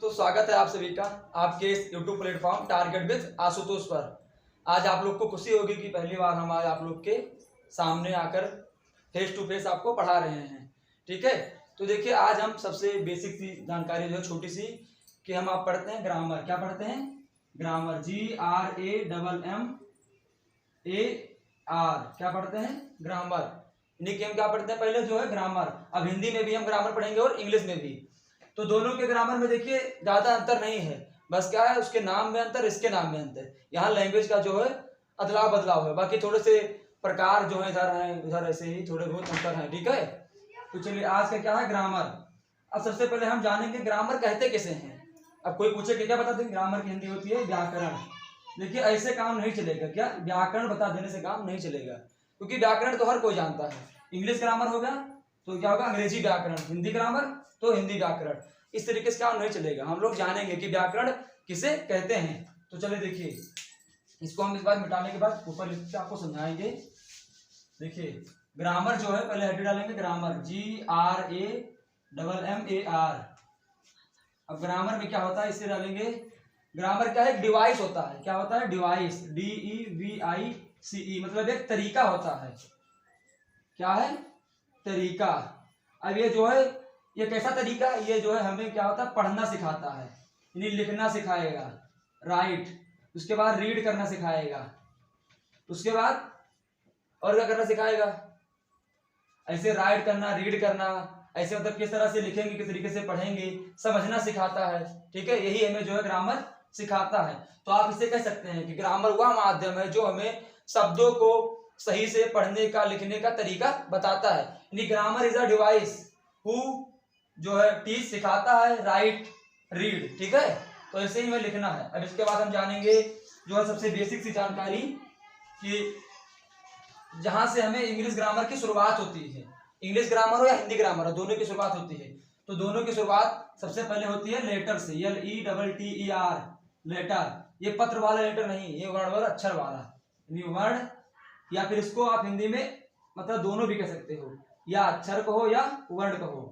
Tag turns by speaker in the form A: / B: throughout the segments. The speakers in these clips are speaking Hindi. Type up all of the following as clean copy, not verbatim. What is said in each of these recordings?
A: तो स्वागत है आप सभी का आपके इस YouTube platform target with Ashutosh पर। आज आप लोग को खुशी होगी कि पहली बार हम आज आप लोग के सामने आकर फेस टू फेस आपको पढ़ा रहे हैं। ठीक है, तो देखिए आज हम सबसे बेसिक सी जानकारी जो है छोटी सी कि हम आप पढ़ते हैं ग्रामर। क्या पढ़ते हैं? Grammar, GRAMMAR। क्या पढ़ते हैं? ग्रामर। यानी कि हम क्या पढ़ते हैं पहले जो है ग्रामर। अब हिंदी में भी हम ग्रामर पढ़ेंगे और इंग्लिश में भी। तो दोनों के ग्रामर में देखिए ज्यादा अंतर नहीं है, बस क्या है उसके नाम में अंतर, इसके नाम में अंतर। यहाँ लैंग्वेज का जो है अदलाव बदलाव है, बाकी थोड़े से प्रकार जो है इधर है उधर ऐसे ही थोड़े बहुत अंतर है। ठीक है, तो चलिए आज का क्या है ग्रामर। अब सबसे पहले हम जानेंगे ग्रामर कहते किसे हैं। अब कोई पूछे कि क्या बता दें ग्रामर की हिंदी होती है व्याकरण। देखिए ऐसे काम नहीं चलेगा, क्या व्याकरण बता देने से काम नहीं चलेगा, क्योंकि व्याकरण तो हर कोई जानता है। इंग्लिश ग्रामर हो गया तो क्या होगा अंग्रेजी व्याकरण, हिंदी ग्रामर तो हिंदी व्याकरण। इस तरीके से काम नहीं चलेगा, हम लोग जानेंगे कि व्याकरण किसे कहते हैं। तो चलिए देखिए इसको हम इस बार मिटाने के बाद ऊपर लिख के आपको समझाएंगे। देखिए ग्रामर जो है पहले हेड डालेंगे ग्रामर GRAMMAR। अब ग्रामर में क्या होता है इससे डालेंगे। ग्रामर क्या है? डिवाइस होता है। क्या होता है? डिवाइस, DEVICE, मतलब एक तरीका होता है। क्या है? तरीका। अब ये जो है ये कैसा तरीका? ये जो है हमें क्या होता है पढ़ना सिखाता है, यानी लिखना सिखाएगा, राइट। उसके बाद रीड करना सिखाएगा, उसके बाद और क्या करना सिखाएगा? ऐसे राइट करना, रीड करना, ऐसे मतलब किस तरह से लिखेंगे, किस तरीके से पढ़ेंगे, समझना सिखाता है। ठीक है, यही हमें जो है ग्रामर सिखाता है। तो आप इसे कह सकते हैं कि ग्रामर वह माध्यम है जो हमें शब्दों को सही से पढ़ने का लिखने का तरीका बताता है। यानी grammar is a device who जो है टीच सिखाता है, राइट, रीड। ठीक है, तो ऐसे ही हमें लिखना है। अब इसके बाद हम जानेंगे जो है सबसे बेसिक सी जानकारी कि जहां से हमें इंग्लिश ग्रामर की शुरुआत होती है। इंग्लिश ग्रामर हो या हिंदी ग्रामर हो, दोनों की शुरुआत होती है। तो दोनों की शुरुआत सबसे पहले होती है लेटर से, LETTER, लेटर। ये पत्र वाला लेटर नहीं, ये वर्ड वाला, अक्षर वाला, वर्ण, या फिर इसको आप हिंदी में मतलब दोनों भी कह सकते हो, या अक्षर कहो या वर्ण कहो।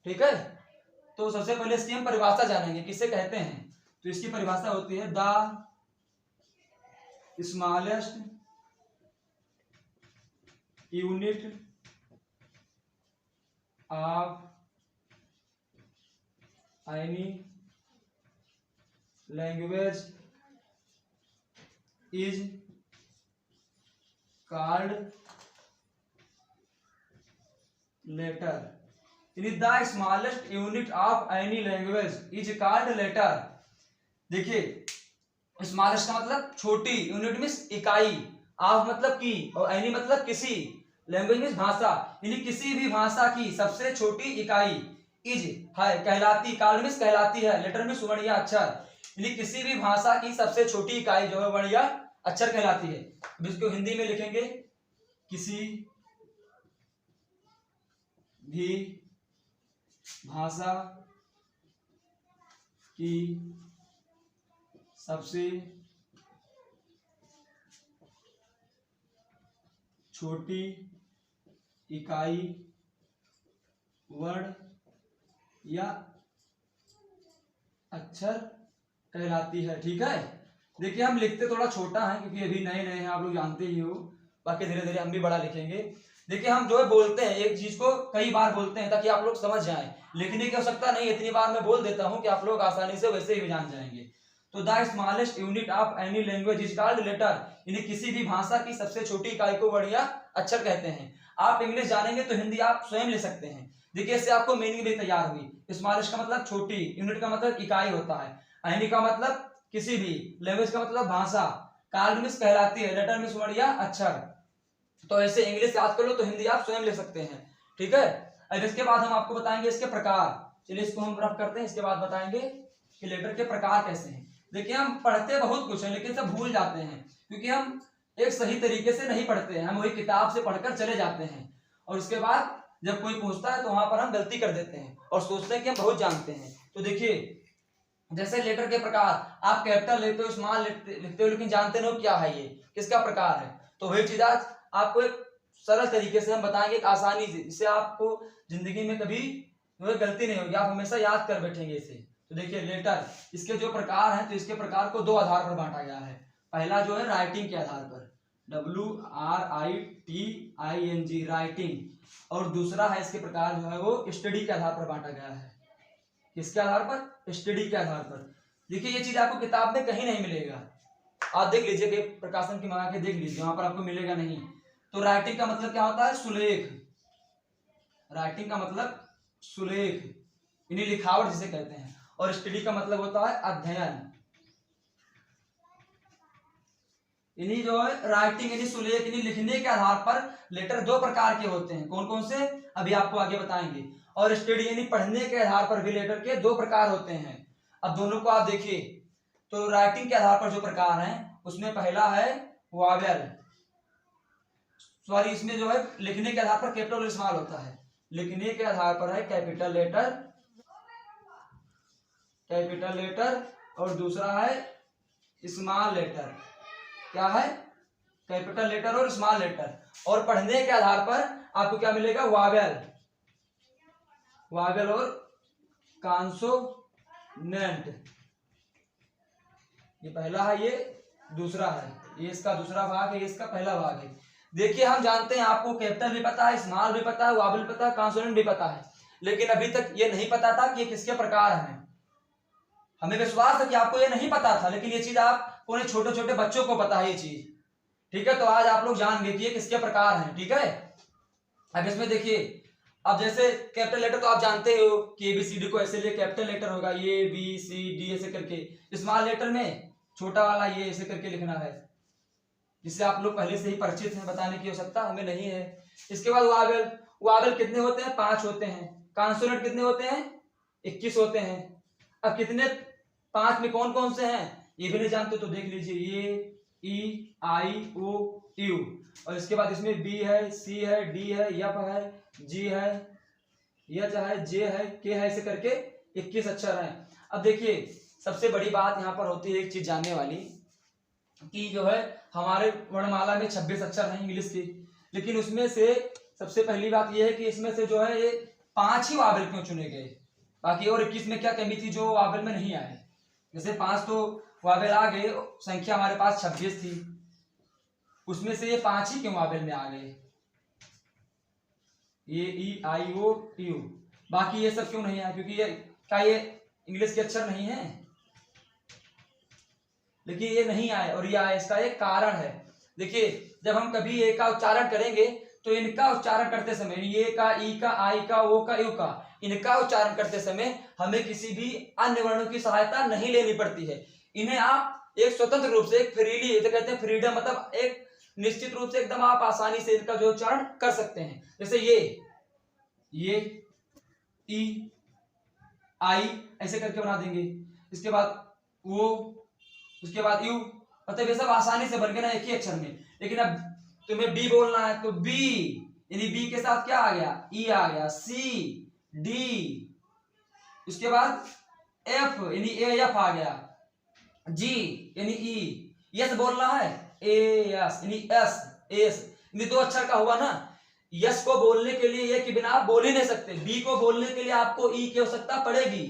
A: ठीक है, तो सबसे पहले इसकी हम परिभाषा जानेंगे किसे कहते हैं। तो इसकी परिभाषा होती है the smallest unit of any language is called letter. The smallest unit of any language is called letter. देखिए स्मॉलेस्ट का मतलब छोटी, यूनिट मीन्स इकाई, ऑफ मतलब की, और एनी मतलब किसी, लैंग्वेज मीन्स भाषा, यानी किसी भी भाषा की सबसे छोटी इकाई इज है कहलाती, कॉल्ड मीन्स कहलाती है, लेटर मीन्स वर्ण या अक्षर, यानी किसी भी भाषा की सबसे छोटी इकाई जो है वर्ण या अक्षर कहलाती है। इसको हिंदी में लिखेंगे किसी भी भाषा की सबसे छोटी इकाई वर्ण या अक्षर कहलाती है। ठीक है, देखिए हम लिखते थोड़ा छोटा है क्योंकि अभी नए नए हैं, आप लोग जानते ही हो, बाकी धीरे धीरे हम भी बड़ा लिखेंगे। देखिए हम जो है बोलते हैं एक चीज को कई बार बोलते हैं ताकि आप लोग समझ जाएं, लिखने की आवश्यकता नहीं, इतनी बार मैं बोल देता हूं कि आप लोग आसानी से वैसे ही जान जाएंगे। तो the smallest unit of any language is called letter, यानी किसी भी भाषा की सबसे छोटी इकाई को वर्ण या अक्षर कहते हैं। आप इंग्लिश जानेंगे तो हिंदी आप स्वयं ले सकते हैं। देखिए इससे आपको मीनिंग भी तैयार हुई। स्मॉलेस्ट का मतलब छोटी, यूनिट का मतलब इकाई होता है, एनी का मतलब किसी भी, लैंग्वेज का मतलब भाषा, कॉल्ड मीन्स कहलाती है, लेटर मीन्स वर्ण या अक्षर। तो ऐसे इंग्लिश याद कर लो तो हिंदी आप स्वयं ले सकते हैं। ठीक है, अब इसके बाद हम आपको बताएंगे इसके प्रकार। चलिए इसको हम रफ करते हैं, इसके बाद बताएंगे कि लेटर के प्रकार कैसे हैं। देखिए हम पढ़ते बहुत कुछ है लेकिन सब भूल जाते हैं क्योंकि हम एक सही तरीके से नहीं पढ़ते हैं, हम वही किताब से पढ़कर चले जाते हैं और उसके बाद जब कोई पूछता है तो वहां पर हम गलती कर देते हैं और सोचते हैं कि हम बहुत जानते हैं। तो देखिए जैसे लेटर के प्रकार, आप कैपिटल लेते हो, स्मॉल लिखते हो, लेकिन जानते नहीं हो क्या है, ये किसका प्रकार है। तो वही चीज आज आपको एक सरल तरीके से हम बताएंगे, एक आसानी से, जिससे आपको जिंदगी में कभी गलती नहीं होगी, आप हमेशा याद कर बैठेंगे इसे। तो देखिए लेटर, इसके जो प्रकार हैं तो इसके प्रकार को दो आधार पर बांटा गया है। पहला जो है राइटिंग के आधार पर, WRITING राइटिंग, और दूसरा है इसके प्रकार जो है वो स्टडी के आधार पर बांटा गया है। किसके आधार पर? स्टडी के आधार पर। देखिए ये चीज आपको किताब में कहीं नहीं मिलेगा, आप देख लीजिए कि प्रकाशन की मंगा के देख लीजिए, वहां पर आपको मिलेगा नहीं। तो राइटिंग का मतलब क्या होता है? सुलेख। राइटिंग का मतलब सुलेख, इन्हीं लिखावट जिसे कहते हैं। और स्टडी का मतलब होता है अध्ययन। इन्हीं जो है राइटिंग यानी सुलेख, इन्हीं लिखने के आधार पर लेटर दो प्रकार के होते हैं। कौन कौन से? अभी आपको आगे बताएंगे। और स्टडी यानी पढ़ने के आधार पर भी लेटर के दो प्रकार होते हैं। अब दोनों को आप देखिए, तो राइटिंग के आधार पर जो प्रकार हैं उसमें पहला है वावेल, सॉरी इसमें जो है लिखने के आधार पर कैपिटल इस्तेमाल होता है। लिखने के आधार पर है कैपिटल लेटर, कैपिटल लेटर, और दूसरा है स्मॉल लेटर। क्या है? कैपिटल लेटर और स्मॉल लेटर। और पढ़ने के आधार पर आपको क्या मिलेगा? वावेल, वावेल और कॉन्सोनेंट। ये पहला है, ये दूसरा है, ये इसका दूसरा भाग है, ये इसका पहला भाग है। देखिए हम जानते हैं, आपको कैपिटल भी पता है, स्मॉल भी पता है, वावेल भी पता है, कॉन्सोनेंट भी पता है, लेकिन अभी तक ये नहीं पता था कि ये किसके प्रकार हैं। हमें विश्वास है कि आपको ये नहीं पता था, लेकिन ये चीज आपको छोटे छोटे बच्चों को पता है ये चीज, ठीक है। तो आज आप लोग जान गए कि ये किसके प्रकार हैं, ठीक है। अब इसमें देखिए, अब जैसे कैपिटल लेटर तो आप जानते हो कि ABCD को ऐसे लिए कैपिटल लेटर होगा, ABCD ऐसे करके। स्मॉल लेटर में छोटा वाला ये ऐसे करके लिखना है, जिससे आप लोग पहले से ही परिचित हैं, बताने की आवश्यकता हमें नहीं है। इसके बाद वावेल, वावेल कितने होते हैं? 5 होते हैं। कॉन्सोनेंट कितने होते हैं? 21 होते हैं। अब कितने 5 में कौन कौन से हैं ये भी नहीं जानते तो देख लीजिए, ये E-I-O-U, और इसके बाद इसमें B है, C है, D है, F है, G है, H है, J है, K है, ऐसे करके 21 अक्षर हैं। अब देखिए सबसे बड़ी बात यहाँ पर होती है एक चीज जानने वाली, कि जो है हमारे वर्णमाला में 26 अक्षर हैं इंग्लिश की, लेकिन उसमें से सबसे पहली बात यह है कि इसमें से जो है ये 5 ही वावेल क्यों चुने गए, बाकी और 21 में क्या कमी थी जो वावेल में नहीं आए। जैसे 5 तो वावेल आ गए, संख्या हमारे पास 26 थी, उसमें से ये 5 ही क्यों वावेल में आ गए, ये E-I-O-U, बाकी ये सब क्यों नहीं आया? क्योंकि ये क्या ये इंग्लिश के अक्षर नहीं है, लेकिन ये नहीं आए और ये आए, इसका एक कारण है। देखिए जब हम कभी ए का उच्चारण करेंगे तो इनका उच्चारण करते समय, ये का, ई का, आई का, ओ का, यू का, इनका उच्चारण करते समय हमें किसी भी अन्य वर्णों की सहायता नहीं लेनी पड़ती है। इन्हें आप एक स्वतंत्र रूप से, एक फ्रीली, तो कहते हैं फ्रीडम, मतलब एक निश्चित रूप से एकदम आप आसानी से इनका जो उच्चारण कर सकते हैं। जैसे ये ई, आई ऐसे करके बना देंगे, इसके बाद वो, उसके बाद यू, मतलब ये सब आसानी से बन गए ना एक ही अक्षर में। लेकिन अब तुम्हें बी बोलना है तो बी, यानी बी के साथ क्या आ गया? ई आ गया, सी, डी, उसके बाद एफ यानी ए एफ आ गया, जी यानी ई, यस बोलना है, ए यस यानी एस, एस यानी 2 अक्षर का हुआ ना। यस को बोलने के लिए ये के बिना आप बोल ही नहीं सकते, बी को बोलने के लिए आपको ई की आवश्यकता पड़ेगी,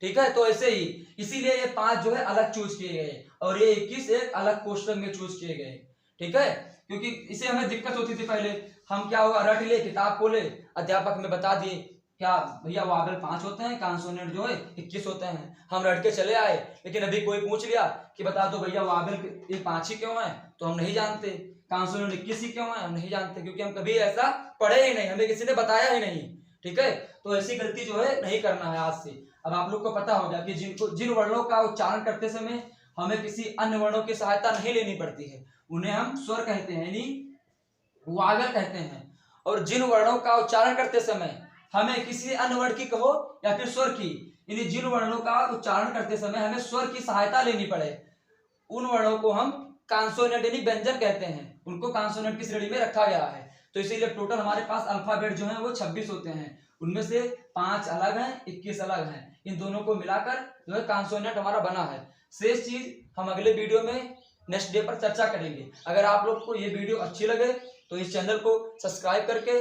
A: ठीक है। तो ऐसे ही, इसीलिए ये 5 जो है अलग चूज किए गए और ये 21 एक अलग कोष्टक में चूज किए गए, ठीक है। क्योंकि इसे हमें दिक्कत होती थी पहले, हम क्या होगा रट ले, किताब खोले, अध्यापक में बता दिए क्या भैया वावेल 5 होते हैं, कॉन्सोनेंट जो है 21 होते हैं, हम रट के चले आए। लेकिन अभी कोई पूछ लिया कि बता दो भैया वावेल ये 5 ही क्यों है, तो हम नहीं जानते, कॉन्सोनेंट 21 ही क्यों है, हम नहीं जानते, क्योंकि हम कभी ऐसा पढ़े ही नहीं, हमें किसी ने बताया ही नहीं, ठीक है। तो ऐसी गलती जो है नहीं करना है आज से। अब आप लोग को पता होगा कि जिन वर्णों का उच्चारण करते समय हमें किसी अन्य वर्णों की सहायता नहीं लेनी पड़ती है, उन्हें हम स्वर कहते हैं, यानी वावेल कहते हैं। और जिन वर्णों का उच्चारण करते समय हमें किसी अन्य वर्ण की कहो या फिर स्वर की, यानी जिन वर्णों का उच्चारण करते समय हमें स्वर की सहायता लेनी पड़े, उन वर्णों को हम कॉन्सोनेंट यानी व्यंजन कहते हैं, उनको कॉन्सोनेंट की श्रेणी में रखा गया है। तो इसीलिए टोटल हमारे पास अल्फाबेट जो है वो 26 होते हैं, उनमें से 5 अलग हैं, 21 अलग हैं, इन दोनों को मिलाकर जो है कॉन्सोनेंट हमारा बना है। शेष चीज हम अगले वीडियो में नेक्स्ट डे पर चर्चा करेंगे। अगर आप लोग को ये वीडियो अच्छी लगे तो इस चैनल को सब्सक्राइब करके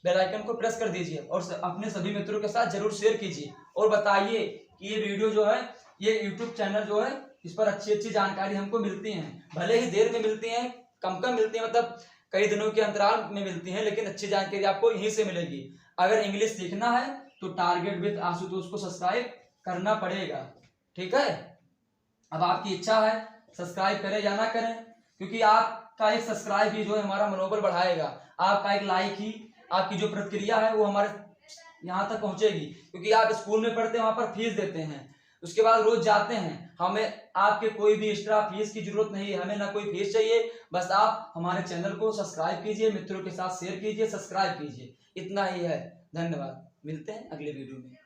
A: बेल आइकन को प्रेस कर दीजिए और अपने सभी मित्रों के साथ जरूर शेयर कीजिए और बताइए कि ये वीडियो जो है, ये यूट्यूब चैनल जो है, इस पर अच्छी अच्छी जानकारी हमको मिलती है। भले ही देर में मिलती है, कम कम मिलती है, मतलब कई दिनों के अंतराल में मिलती है, लेकिन अच्छी जानकारी आपको यहीं से मिलेगी। अगर इंग्लिश सीखना है तो टारगेट विद आशुतोष को सब्सक्राइब करना पड़ेगा, ठीक है। अब आपकी इच्छा है सब्सक्राइब करें या ना करें, क्योंकि आपका एक सब्सक्राइब ही जो है हमारा मनोबल बढ़ाएगा। आपका एक लाइक ही, आपकी जो प्रतिक्रिया है वो हमारे यहाँ तक पहुंचेगी, क्योंकि आप स्कूल में पढ़ते हैं, वहां पर फीस देते हैं, उसके बाद रोज जाते हैं। हमें आपके कोई भी एक्स्ट्रा फीस की जरूरत नहीं है, हमें ना कोई फीस चाहिए। बस आप हमारे चैनल को सब्सक्राइब कीजिए, मित्रों के साथ शेयर कीजिए, सब्सक्राइब कीजिए, इतना ही है। धन्यवाद, मिलते हैं अगले वीडियो में।